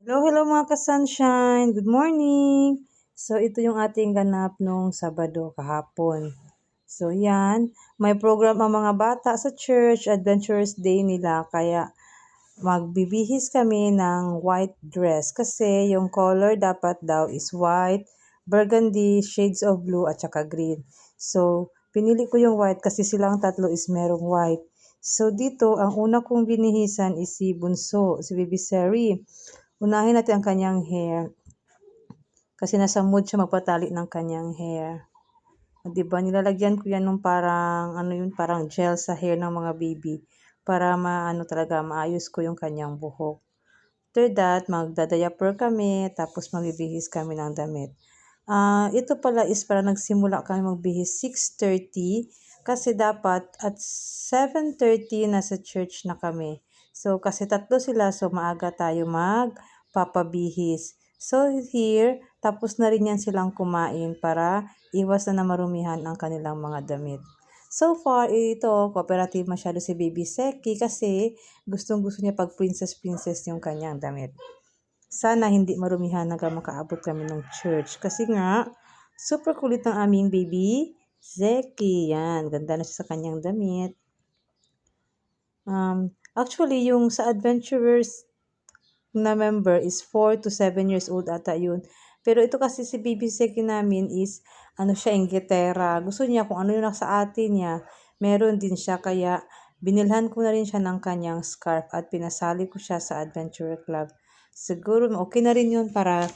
Hello, hello mga ka-sunshine. Good morning. So, ito yung ating ganap nung Sabado kahapon. So, yan. May program ang mga bata sa church, Adventurous Day nila. Kaya, magbibihis kami ng white dress. Kasi, yung color dapat daw is white, burgundy, shades of blue, at saka green. So, pinili ko yung white kasi silang tatlo is merong white. So, dito, ang una kong binihisan is si Bunso, si Baby Seri. Unahin natin ang kanyang hair kasi nasa mood siya magpatali ng kanyang hair. O, diba, nilalagyan ko yan nung parang, parang gel sa hair ng mga baby para talaga, maayos ko yung kanyang buhok. After that, magdadiaper kami, tapos magbibihis kami ng damit. Ito pala is para nagsimula kami magbihis 6:30 kasi dapat at 7:30 nasa church na kami. So, kasi tatlo sila, so maaga tayo magpapabihis. So, here, tapos na rin yan silang kumain para iwas na marumihan ang kanilang mga damit. So far, ito, cooperative masyado si Baby Seki kasi gustong-gusto niya pag princess yung kanyang damit. Sana hindi marumihan hanggang makaabot kami ng church. Kasi nga, super kulit ng aming baby Zeki. Yan, ganda na siya sa kanyang damit. Actually, yung sa adventurers na member is 4 to 7 years old ata yun. Pero ito kasi si baby Zeki namin is, siya, inggitera. Gusto niya kung ano yung nasa atin niya. Meron din siya, kaya binilhan ko na rin siya ng kanyang scarf at pinasali ko siya sa Adventure Club. Siguro okay na rin yun para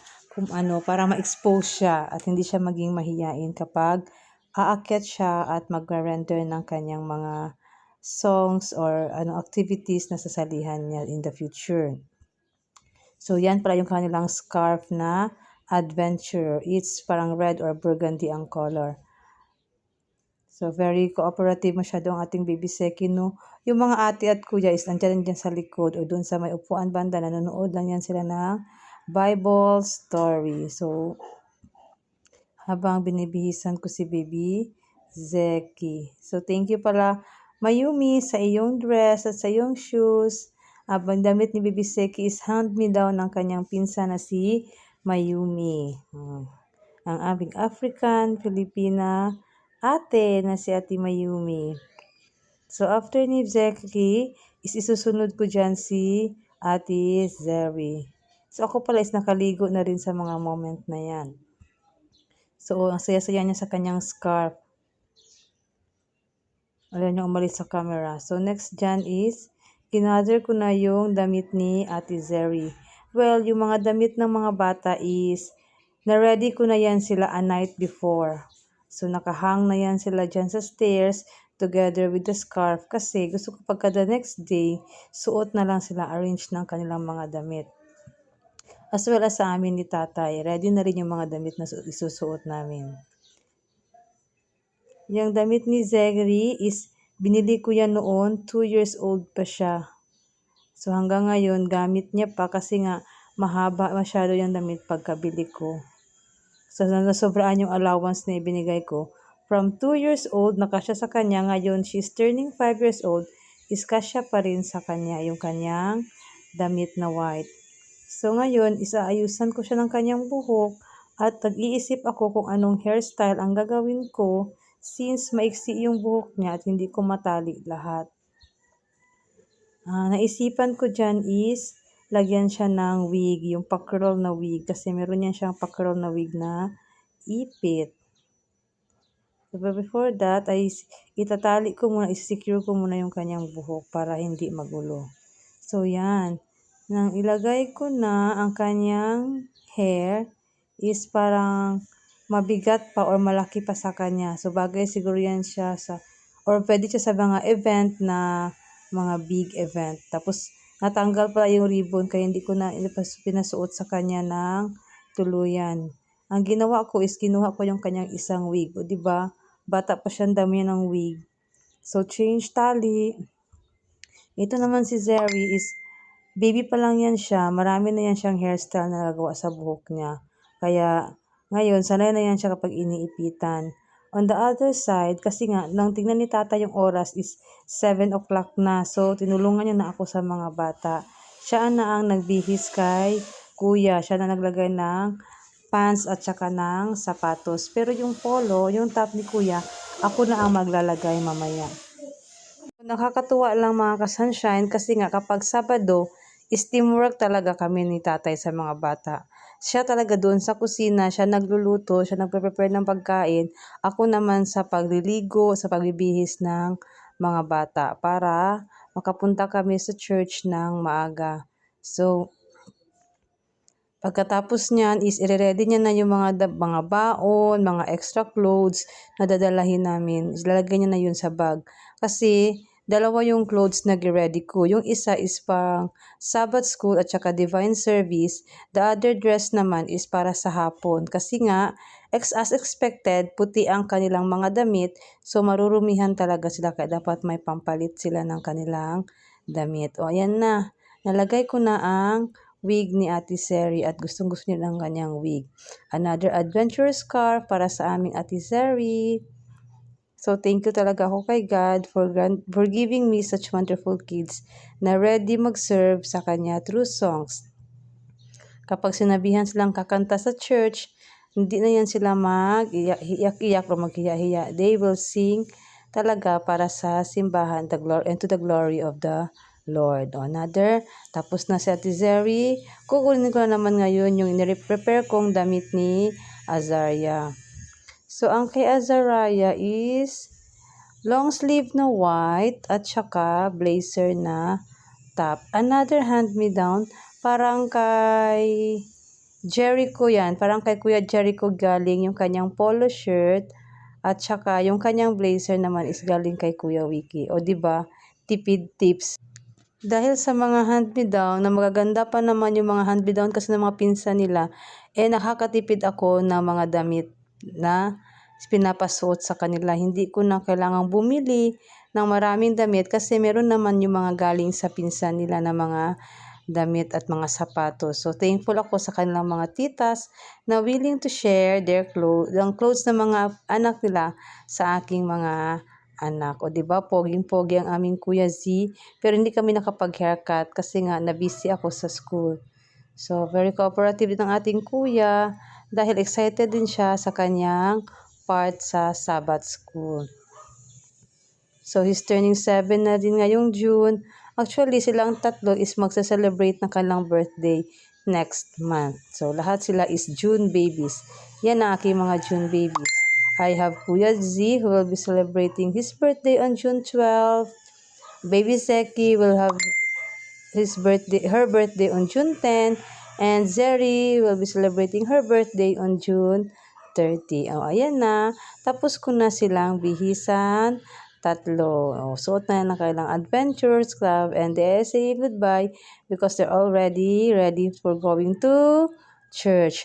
para ma-expose siya at hindi siya maging mahiyain kapag aakyat siya at mag-render ng kanyang mga songs or activities na sasalihan niya in the future. So, yan pala yung kanilang scarf na adventure. It's parang red or burgundy ang color. So, very cooperative masyado ang ating baby Seki, no? Yung mga ate at kuya is nandiyan sa likod o doon sa may upuan banda, nanonood lang yan sila ng Bible story. So, habang binibihisan ko si baby Zeki. So, thank you pala, Mayumi, sa iyong dress at sa iyong shoes. Abang damit ni baby Seki is hand-me-down ng kanyang pinsan na si Mayumi. Ang aming African, Filipina, ate na si Ate Mayumi. So, after ni Zeki, is isusunod ko dyan si Ate Zeri. So, ako pala is nakaligo na rin sa mga moment na yan. So, ang saya-saya niya sa kanyang scarf. Alam niya umalis sa camera. So, next dyan is, kinather ko na yung damit ni Ate Zeri. Well, yung mga damit ng mga bata is, na-ready ko na yan sila a night before. So, nakahang na yan sila dyan sa stairs together with the scarf kasi gusto ko pagka the next day, suot na lang sila, arrange ng kanilang mga damit. As well as sa amin ni tatay, ready na rin yung mga damit na isusuot namin. Yung damit ni Zegri is, binili ko yan noon, 2 years old pa siya. So hanggang ngayon, gamit niya pa kasi nga mahaba masyado yung damit pagkabili ko. So nasobraan yung allowance na ibinigay ko. From 2 years old, nakasya sa kanya. Ngayon, she's turning 5 years old, is kasya pa rin sa kanya yung kanyang damit na white. So ngayon, isaayusan ko siya ng kanyang buhok at nag-iisip ako kung anong hairstyle ang gagawin ko since maiksi yung buhok niya at hindi ko matali lahat. Naisipan ko dyan is lagyan siya ng wig, yung pa-curl na wig kasi meron yan siyang pa-curl na wig na ipit. But before that, ay itatali ko muna, isecure ko muna yung kanyang buhok para hindi magulo. So, yan. Nang ilagay ko na ang kanyang hair is parang mabigat pa or malaki pa sa kanya. So, bagay siguro yan siya or pwede siya sa mga event na mga big event. Tapos, natanggal pa yung ribbon kaya hindi ko na pinasuot sa kanya ng tuluyan. Ang ginawa ko is kinuha ko yung kanyang isang wig. O, diba? Bata pa siyang dami ng wig. So, change tali. Ito naman si Zeri is baby pa lang yan siya, marami na yan siyang hairstyle na nagawa sa buhok niya. Kaya, ngayon, sanay na yan siya kapag iniipitan. On the other side, kasi nga, nang tingnan ni tata yung oras is 7 o'clock na. So, tinulungan niya na ako sa mga bata. Siya na ang nagbihis kay kuya. Siya na naglagay ng pants at saka ng sapatos. Pero yung polo, yung top ni kuya, ako na ang maglalagay mamaya. Nakakatuwa lang mga ka-sunshine kasi nga kapag Sabado, is teamwork talaga kami ni tatay sa mga bata. Siya talaga doon sa kusina, siya nagluluto, siya nagpe-prepare ng pagkain. Ako naman sa pagliligo, sa pagbibihis ng mga bata para makapunta kami sa church ng maaga. So, pagkatapos niyan is ire-ready niya na yung mga baon, mga extra clothes na dadalahin namin. Ilalagay niya na yun sa bag. Kasi dalawa yung clothes na ready ko. Yung isa is pang Sabbath school at saka divine service. The other dress naman is para sa hapon. Kasi nga, as expected, puti ang kanilang mga damit. So marurumihan talaga sila kaya dapat may pampalit sila ng kanilang damit. O ayan na. Nalagay ko na ang wig ni Ate Seri at gustong-gusto niya ng kanyang wig. Another adventure scarf para sa aming Ate Seri. So, thank you talaga ako kay God for giving me such wonderful kids na ready mag-serve sa kanya through songs. Kapag sinabihan silang kakanta sa church, hindi na yan sila mag-iyak-iyak o maghiya-hiya. They will sing talaga para sa simbahan and to the glory of the Lord. O, another, tapos na si Ate Zeri. Kukunin ko na naman ngayon yung nire-prepare kong damit ni Azaria. So, ang kay Azaria is long sleeve na white at saka blazer na top. Another hand-me-down, parang kay Jericho yan. Parang kay Kuya Jericho galing yung kanyang polo shirt at saka yung kanyang blazer naman is galing kay Kuya Wiki. O, diba? Tipid tips. Dahil sa mga hand-me-down, na magaganda pa naman yung mga hand-me-down kasi ng mga pinsan nila, nakakatipid ako ng mga damit na pinapasuot sa kanila. Hindi ko na kailangang bumili ng maraming damit kasi meron naman yung mga galing sa pinsan nila na mga damit at mga sapatos. So, thankful ako sa kanilang mga titas na willing to share their clothes ng mga anak nila sa aking mga anak. O, diba, poging-pogi ang aming Kuya Z. Pero hindi kami nakapag-haircut kasi nga na-busy ako sa school. So, very cooperative din ang ating kuya dahil excited din siya sa kanyang part sa Sabbath school. So, he's turning 7 na din ngayong June. Actually, silang tatlo is magsa-celebrate ng kanilang birthday next month. So, lahat sila is June babies. Yan ang aking mga June babies. I have Kuya Z who will be celebrating his birthday on June 12. Baby Seki will have her birthday on June 10. And Zeri will be celebrating her birthday on June 30. Oh, ayan na. Tapos ko na silang bihisan. Tatlo. Oh, suot na kailang Adventures Club and they say goodbye because they're already ready for going to church.